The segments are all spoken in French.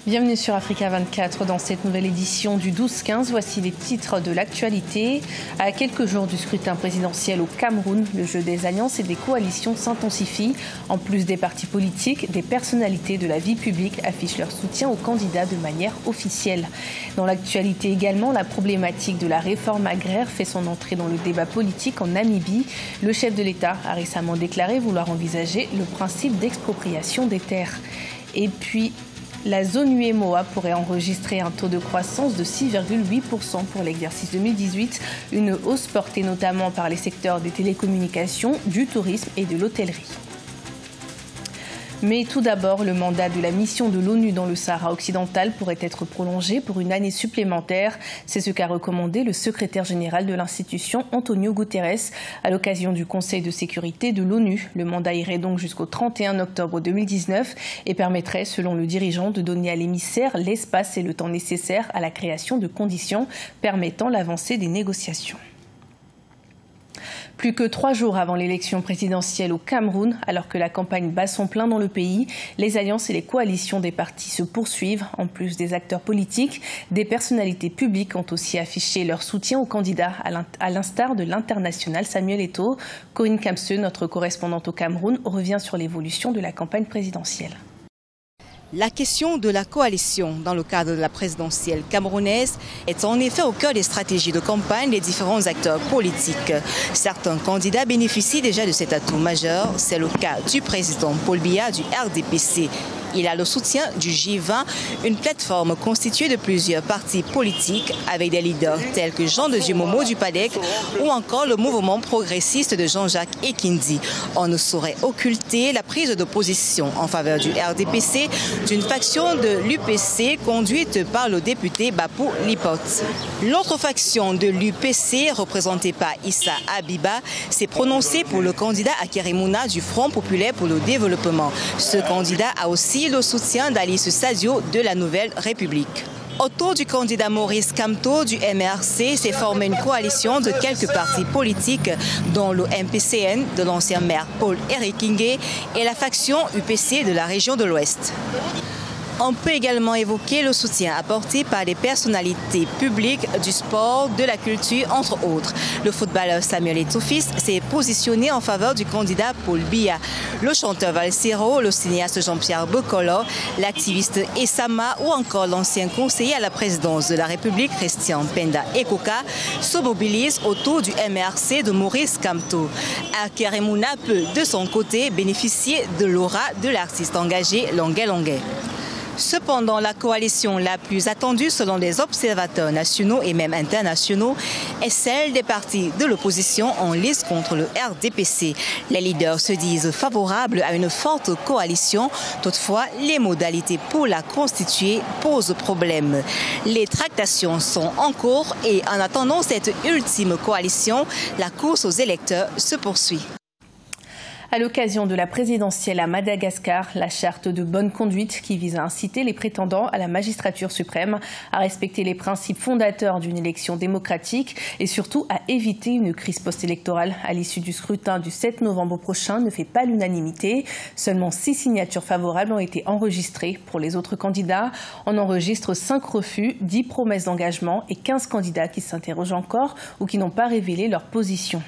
Bienvenue sur Africa 24 dans cette nouvelle édition du 12-15. Voici les titres de l'actualité. À quelques jours du scrutin présidentiel au Cameroun, le jeu des alliances et des coalitions s'intensifie. En plus des partis politiques, des personnalités de la vie publique affichent leur soutien aux candidats de manière officielle. Dans l'actualité également, la problématique de la réforme agraire fait son entrée dans le débat politique en Namibie. Le chef de l'État a récemment déclaré vouloir envisager le principe d'expropriation des terres. Et puis, la zone UEMOA pourrait enregistrer un taux de croissance de 6,8% pour l'exercice 2018, une hausse portée notamment par les secteurs des télécommunications, du tourisme et de l'hôtellerie. Mais tout d'abord, le mandat de la mission de l'ONU dans le Sahara occidental pourrait être prolongé pour une année supplémentaire. C'est ce qu'a recommandé le secrétaire général de l'institution, Antonio Guterres, à l'occasion du Conseil de sécurité de l'ONU. Le mandat irait donc jusqu'au 31 octobre 2019 et permettrait, selon le dirigeant, de donner à l'émissaire l'espace et le temps nécessaires à la création de conditions permettant l'avancée des négociations. Plus que 3 jours avant l'élection présidentielle au Cameroun, alors que la campagne bat son plein dans le pays, les alliances et les coalitions des partis se poursuivent. En plus des acteurs politiques, des personnalités publiques ont aussi affiché leur soutien aux candidats, à l'instar de l'international Samuel Eto'o. Corinne Kamseux, notre correspondante au Cameroun, revient sur l'évolution de la campagne présidentielle. La question de la coalition dans le cadre de la présidentielle camerounaise est en effet au cœur des stratégies de campagne des différents acteurs politiques. Certains candidats bénéficient déjà de cet atout majeur. C'est le cas du président Paul Biya du RDPC. Il a le soutien du J20, une plateforme constituée de plusieurs partis politiques avec des leaders tels que Jean de Dieu Momo du PADEC ou encore le mouvement progressiste de Jean-Jacques Ekindi. On ne saurait occulter la prise de position en faveur du RDPC d'une faction de l'UPC conduite par le député Bapou Lipot. L'autre faction de l'UPC, représentée par Issa Abiba, s'est prononcée pour le candidat Akere Mouna du Front populaire pour le développement. Ce candidat a aussi le soutien d'Alice Sadio de la Nouvelle République. Autour du candidat Maurice Kamto du MRC s'est formée une coalition de quelques partis politiques, dont le MPCN de l'ancien maire Paul Erikinge et la faction UPC de la région de l'Ouest. On peut également évoquer le soutien apporté par des personnalités publiques du sport, de la culture, entre autres. Le footballeur Samuel Eto'o s'est positionné en faveur du candidat Paul Biya. Le chanteur Valsero, le cinéaste Jean-Pierre Bokolo, l'activiste Essama ou encore l'ancien conseiller à la présidence de la République Christian Penda Ekoka se mobilisent autour du MRC de Maurice Kamto. Akere Mouna peut, de son côté, bénéficier de l'aura de l'artiste engagé Longuet Longuet. Cependant, la coalition la plus attendue selon les observateurs nationaux et même internationaux est celle des partis de l'opposition en lice contre le RDPC. Les leaders se disent favorables à une forte coalition. Toutefois, les modalités pour la constituer posent problème. Les tractations sont en cours et en attendant cette ultime coalition, la course aux électeurs se poursuit. À l'occasion de la présidentielle à Madagascar, la charte de bonne conduite qui vise à inciter les prétendants à la magistrature suprême à respecter les principes fondateurs d'une élection démocratique et surtout à éviter une crise post-électorale à l'issue du scrutin du 7 novembre prochain ne fait pas l'unanimité. Seulement 6 signatures favorables ont été enregistrées. Pour les autres candidats, on enregistre 5 refus, 10 promesses d'engagement et 15 candidats qui s'interrogent encore ou qui n'ont pas révélé leur position.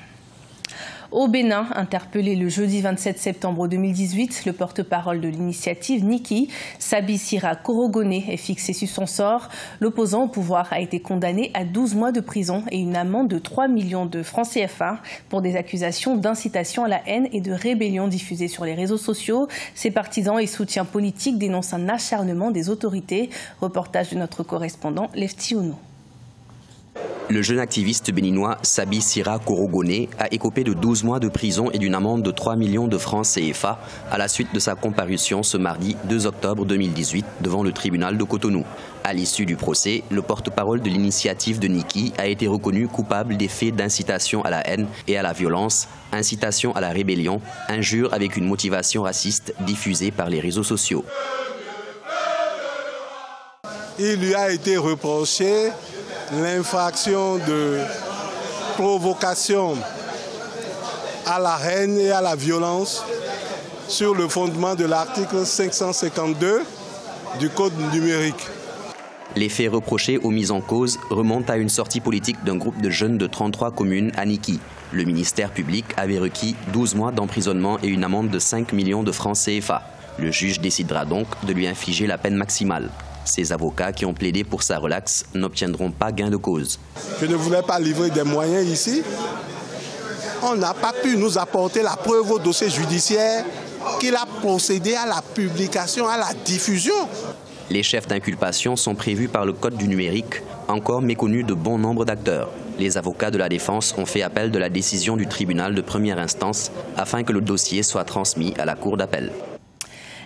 Au Bénin, interpellé le jeudi 27 septembre 2018, le porte-parole de l'initiative Niki, Sabi Sira Korogone, est fixé sur son sort. L'opposant au pouvoir a été condamné à 12 mois de prison et une amende de 3 millions de francs CFA pour des accusations d'incitation à la haine et de rébellion diffusées sur les réseaux sociaux. Ses partisans et soutiens politiques dénoncent un acharnement des autorités. Reportage de notre correspondant Lefty Ouno. Le jeune activiste béninois Sabi Sira Korogone a écopé de 12 mois de prison et d'une amende de 3 millions de francs CFA à la suite de sa comparution ce mardi 2 octobre 2018 devant le tribunal de Cotonou. À l'issue du procès, le porte-parole de l'initiative de Niki a été reconnu coupable des faits d'incitation à la haine et à la violence, incitation à la rébellion, injure avec une motivation raciste diffusée par les réseaux sociaux. Il lui a été reproché l'infraction de provocation à la haine et à la violence sur le fondement de l'article 552 du code numérique. Les faits reprochés aux mises en cause remontent à une sortie politique d'un groupe de jeunes de 33 communes à Niki. Le ministère public avait requis 12 mois d'emprisonnement et une amende de 5 millions de francs CFA. Le juge décidera donc de lui infliger la peine maximale. Ses avocats qui ont plaidé pour sa relaxe n'obtiendront pas gain de cause. Je ne voulais pas livrer des moyens ici. On n'a pas pu nous apporter la preuve au dossier judiciaire qu'il a procédé à la publication, à la diffusion. Les chefs d'inculpation sont prévus par le Code du numérique, encore méconnu de bon nombre d'acteurs. Les avocats de la défense ont fait appel de la décision du tribunal de première instance afin que le dossier soit transmis à la cour d'appel.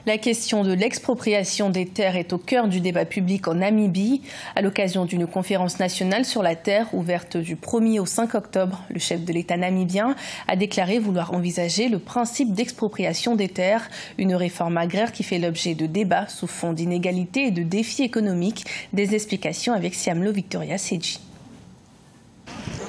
La question de l'expropriation des terres est au cœur du débat public en Namibie. À l'occasion d'une conférence nationale sur la terre ouverte du 1er au 5 octobre, le chef de l'État namibien a déclaré vouloir envisager le principe d'expropriation des terres, une réforme agraire qui fait l'objet de débats sous fond d'inégalités et de défis économiques. Des explications avec Siamlo Victoria Seji.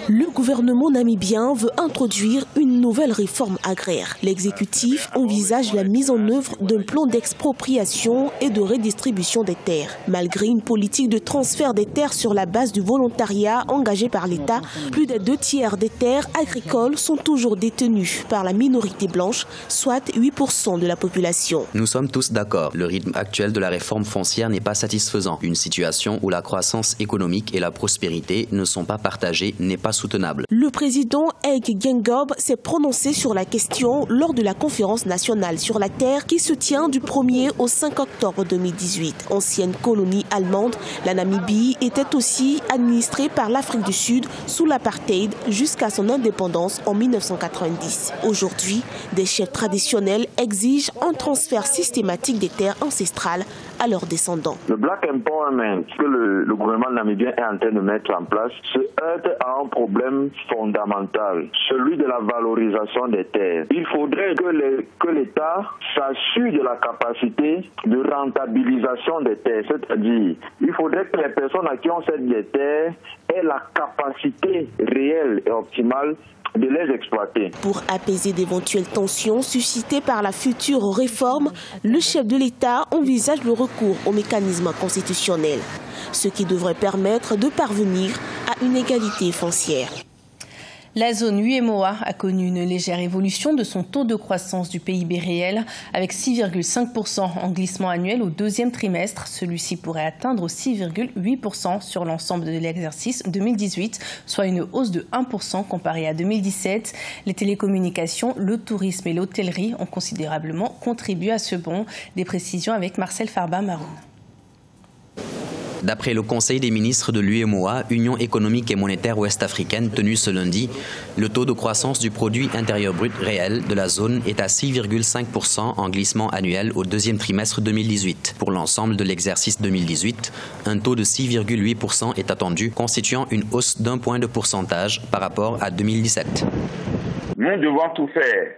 Le gouvernement namibien veut introduire une nouvelle réforme agraire. L'exécutif envisage la mise en œuvre d'un plan d'expropriation et de redistribution des terres. Malgré une politique de transfert des terres sur la base du volontariat engagé par l'État, plus des 2/3 des terres agricoles sont toujours détenues par la minorité blanche, soit 8% de la population. Nous sommes tous d'accord. Le rythme actuel de la réforme foncière n'est pas satisfaisant. Une situation où la croissance économique et la prospérité ne sont pas partagées n'est pas soutenable. Le président Hage Geingob s'est prononcé sur la question lors de la conférence nationale sur la terre qui se tient du 1er au 5 octobre 2018. Ancienne colonie allemande, la Namibie était aussi administrée par l'Afrique du Sud sous l'apartheid jusqu'à son indépendance en 1990. Aujourd'hui, des chefs traditionnels exigent un transfert systématique des terres ancestrales à leurs descendants. Le Black Empowerment que le gouvernement namibien est en train de mettre en place se heurte à un problème fondamental, celui de la valorisation des terres. Il faudrait que l'État s'assure de la capacité de rentabilisation des terres, c'est-à-dire il faudrait que les personnes à qui on cède des terres aient la capacité réelle et optimale de les exploiter. Pour apaiser d'éventuelles tensions suscitées par la future réforme, le chef de l'État envisage le recours au mécanisme constitutionnel, ce qui devrait permettre de parvenir à une égalité foncière. La zone UEMOA a connu une légère évolution de son taux de croissance du PIB réel avec 6,5% en glissement annuel au deuxième trimestre. Celui-ci pourrait atteindre 6,8% sur l'ensemble de l'exercice 2018, soit une hausse de 1% comparée à 2017. Les télécommunications, le tourisme et l'hôtellerie ont considérablement contribué à ce bond. Des précisions avec Marcel Farba-Maroun. D'après le Conseil des ministres de l'UEMOA, Union économique et monétaire ouest-africaine, tenu ce lundi, le taux de croissance du produit intérieur brut réel de la zone est à 6,5% en glissement annuel au deuxième trimestre 2018. Pour l'ensemble de l'exercice 2018, un taux de 6,8% est attendu, constituant une hausse d'1 point de pourcentage par rapport à 2017. Nous devons tout faire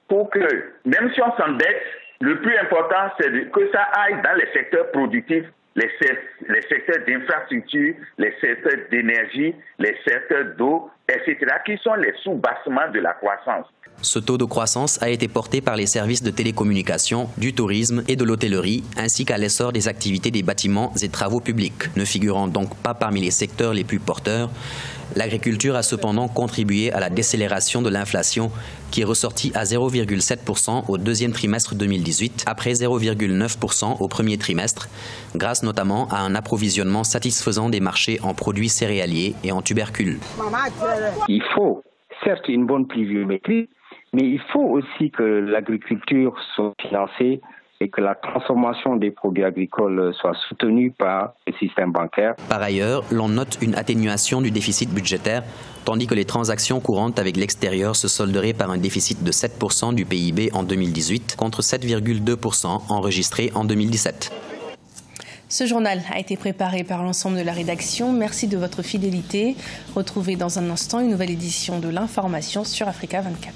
pour que, même si on s'endette, le plus important, c'est que ça aille dans les secteurs productifs, les secteurs d'infrastructure, les secteurs d'énergie, les secteurs d'eau, etc., qui sont les sous-bassements de la croissance. Ce taux de croissance a été porté par les services de télécommunications, du tourisme et de l'hôtellerie, ainsi qu'à l'essor des activités des bâtiments et travaux publics. Ne figurant donc pas parmi les secteurs les plus porteurs, l'agriculture a cependant contribué à la décélération de l'inflation qui est ressortie à 0,7% au deuxième trimestre 2018, après 0,9% au premier trimestre, grâce notamment à un approvisionnement satisfaisant des marchés en produits céréaliers et en tubercules. Il faut certes une bonne pluviométrie, mais il faut aussi que l'agriculture soit financée et que la transformation des produits agricoles soit soutenue par le système bancaire. Par ailleurs, l'on note une atténuation du déficit budgétaire, tandis que les transactions courantes avec l'extérieur se solderaient par un déficit de 7% du PIB en 2018 contre 7,2% enregistré en 2017. Ce journal a été préparé par l'ensemble de la rédaction. Merci de votre fidélité. Retrouvez dans un instant une nouvelle édition de l'information sur Africa 24.